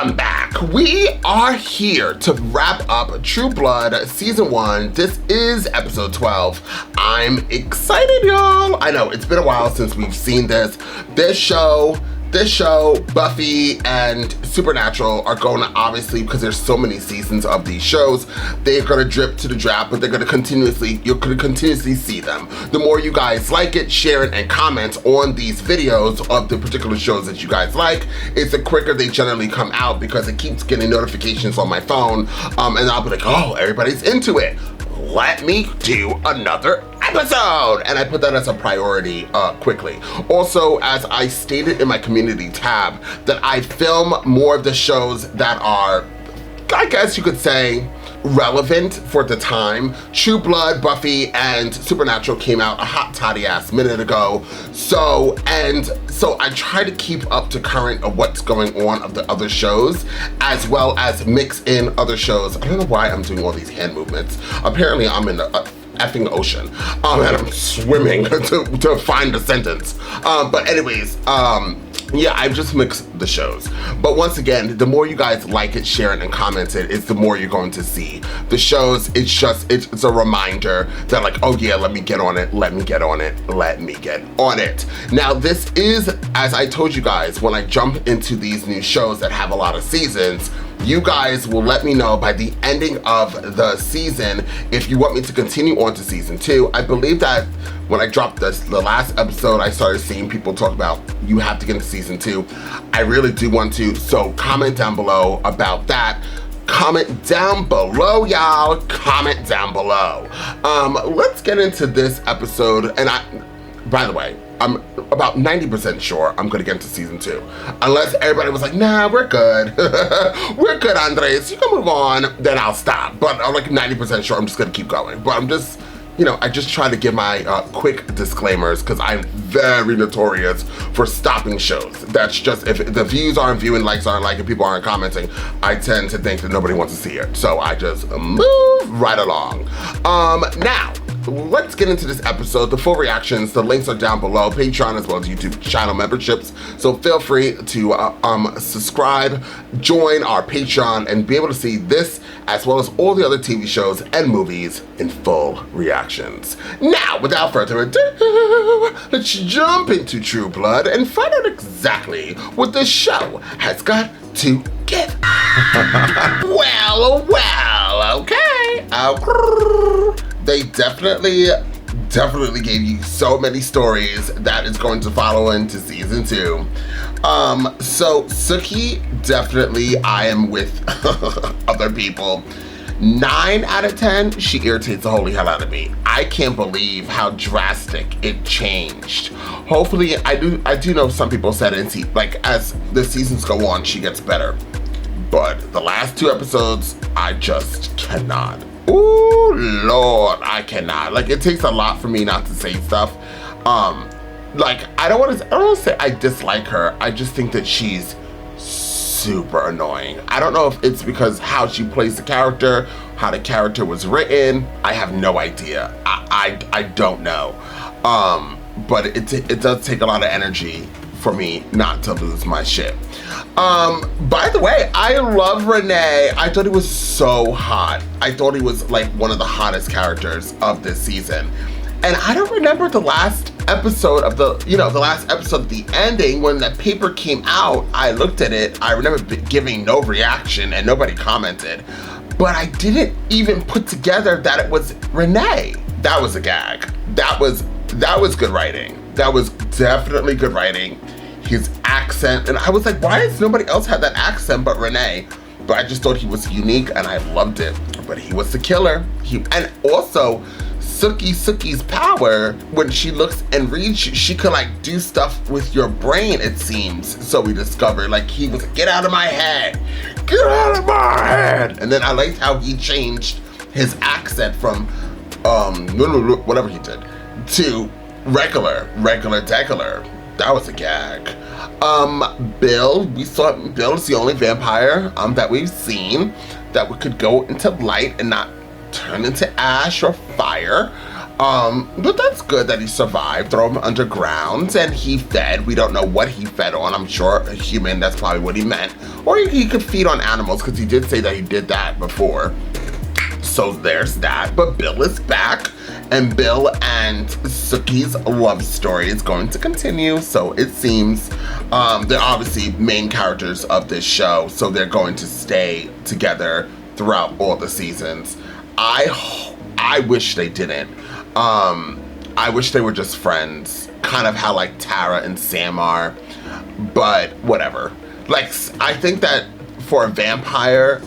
Welcome back. We are here to wrap up True Blood Season 1. This is episode 12. I'm excited, y'all. I know, it's been a while since we've seen this. This show, Buffy and Supernatural are going to, obviously, because there's so many seasons of these shows, they're going to drip to the drop, but you're going to continuously see them. The more you guys like it, share it, and comment on these videos of the particular shows that you guys like, it's the quicker they generally come out because it keeps getting notifications on my phone, and I'll be like, oh, everybody's into it. Let me do another episode, and I put that as a priority quickly. Also, as I stated in my community tab, that I film more of the shows that are, I guess you could say, relevant for the time. True Blood, Buffy, and Supernatural came out a hot toddy ass minute ago. So I try to keep up to current of what's going on of the other shows, as well as mix in other shows. I don't know why I'm doing all these hand movements. Apparently I'm in the effing ocean, and I'm swimming to find a sentence. But anyways, yeah, I've just mixed the shows. But once again, the more you guys like it, share it, and comment it, it's the more you're going to see. The shows, it's a reminder that like, oh yeah, let me get on it, let me get on it, let me get on it. Now this is, as I told you guys, when I jump into these new shows that have a lot of seasons, you guys will let me know by the ending of the season if you want me to continue on to season 2. I believe that when I dropped the last episode, I started seeing people talk about you have to get into season 2. I really do want to, so comment down below about that. Comment down below, y'all. Comment down below. Let's get into this episode, and by the way, I'm about 90% sure I'm gonna get into season 2. Unless everybody was like, nah, we're good. We're good, Andres, you can move on, then I'll stop. But I'm like 90% sure I'm just gonna keep going. But I'm just, you know, I just try to give my quick disclaimers because I'm very notorious for stopping shows. That's just, if the views aren't viewing, likes aren't liking, people aren't commenting, I tend to think that nobody wants to see it. So I just move right along. Now, let's get into this episode. The full reactions, the links are down below, Patreon as well as YouTube channel memberships. So feel free to subscribe, join our Patreon, and be able to see this as well as all the other TV shows and movies in full reactions. Now, without further ado, let's jump into True Blood and find out exactly what this show has got to give. Well, okay. They definitely gave you so many stories that is going to follow into season 2. So Sookie, definitely I am with other people. 9 out of 10, she irritates the holy hell out of me. I can't believe how drastic it changed. Hopefully, I do know some people said like as the seasons go on, she gets better. But the last 2 episodes, I just cannot. Ooh, Lord, I cannot. Like, it takes a lot for me not to say stuff. Like, I don't want to say I dislike her. I just think that she's super annoying. I don't know if it's because how she plays the character, how the character was written. I have no idea. I don't know. But it does take a lot of energy for me not to lose my shit. By the way, I love Renee. I thought he was so hot. I thought he was like one of the hottest characters of this season. And I don't remember the last episode of the ending when the paper came out. I looked at it, I remember giving no reaction and nobody commented. But I didn't even put together that it was Renee. That was a gag. That was good writing. That was definitely good writing. His accent, and I was like, why has nobody else had that accent but Renee? But I just thought he was unique and I loved it. But he was the killer. And also, Sookie's power, when she looks and reads, she can like do stuff with your brain, it seems. So we discovered, like, he was like, get out of my head. Get out of my head. And then I liked how he changed his accent from, whatever he did, to regular degular. That was a gag. Bill, we saw Bill's the only vampire that we've seen that could go into light and not turn into ash or fire. But that's good that he survived. Throw him underground, and he fed. We don't know what he fed on. I'm sure a human, that's probably what he meant. Or he could feed on animals, because he did say that he did that before. So there's that. But Bill is back, and Bill and Sookie's love story is going to continue. So it seems they're obviously main characters of this show, so they're going to stay together throughout all the seasons. I wish they didn't. I wish they were just friends, kind of how like Tara and Sam are, but whatever. Like, I think that for a vampire,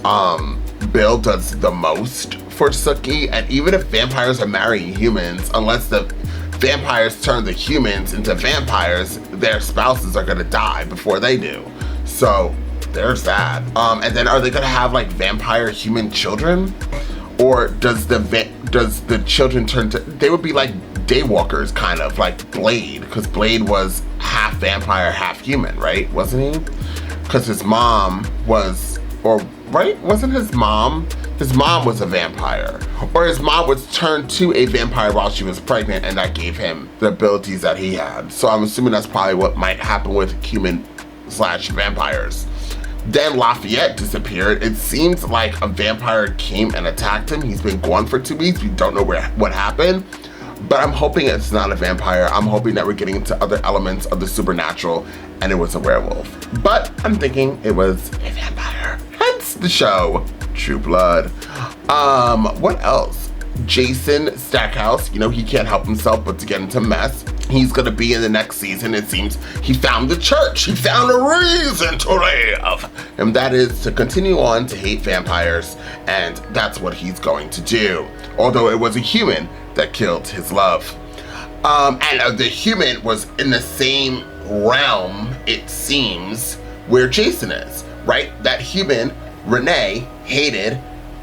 Bill does the most for Sookie, and even if vampires are marrying humans, unless the vampires turn the humans into vampires, their spouses are gonna die before they do. So there's that. And then are they gonna have like vampire human children? Or does the children turn to, they would be like daywalkers, kind of like Blade, because Blade was half vampire, half human, right? Wasn't he? Because his mom was, or right? Wasn't his mom? His mom was a vampire, or his mom was turned to a vampire while she was pregnant, and that gave him the abilities that he had. So I'm assuming that's probably what might happen with human/vampires. Then Lafayette disappeared. It seems like a vampire came and attacked him. He's been gone for 2 weeks. We don't know what happened, but I'm hoping it's not a vampire. I'm hoping that we're getting into other elements of the supernatural and it was a werewolf. But I'm thinking it was a vampire. Hence the show, True Blood. What else? Jason Stackhouse, you know, he can't help himself but to get into mess. He's gonna be in the next season. It seems he found the church. He found a reason to live. And that is to continue on to hate vampires. And that's what he's going to do. Although it was a human that killed his love. And the human was in the same realm, it seems, where Jason is, right? That human, Renee, hated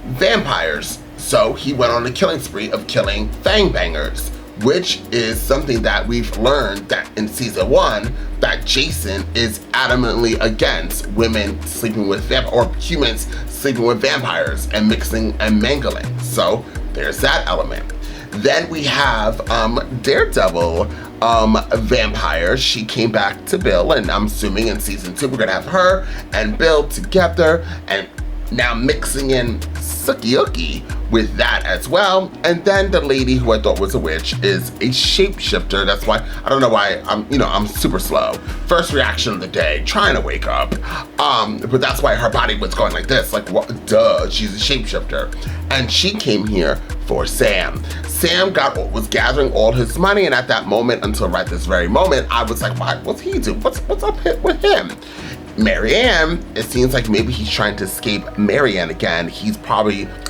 vampires. So he went on a killing spree of killing fangbangers, which is something that we've learned that in season 1, that Jason is adamantly against women sleeping with or humans sleeping with vampires and mixing and mingling. So there's that element. Then we have Daredevil vampire. She came back to Bill, and I'm assuming in season 2 we're gonna have her and Bill together, and now mixing in Sookie with that as well. And then the lady who I thought was a witch is a shapeshifter. That's why, I don't know why, I'm super slow. First reaction of the day, trying to wake up. But that's why her body was going like this, like, what, duh, she's a shapeshifter. And she came here for Sam. Sam was gathering all his money, and at that moment, until right this very moment, I was like, what's he do? What's up with him? Marianne, it seems like maybe he's trying to escape Marianne again.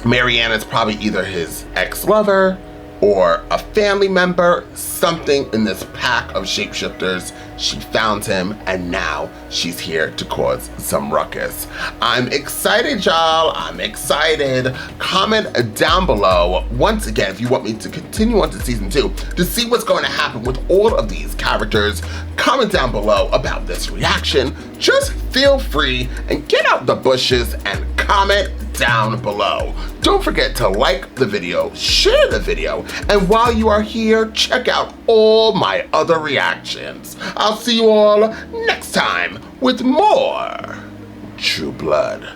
Marianne is probably either his ex-lover or a family member, something in this pack of shapeshifters. She found him, and now she's here to cause some ruckus. I'm excited, y'all. I'm excited. Comment down below, once again, if you want me to continue on to season 2 to see what's going to happen with all of these characters. Comment down below about this reaction. Just feel free and get out the bushes and comment down below. Don't forget to like the video, share the video, and while you are here, check out all my other reactions. I'll see you all next time with more True Blood.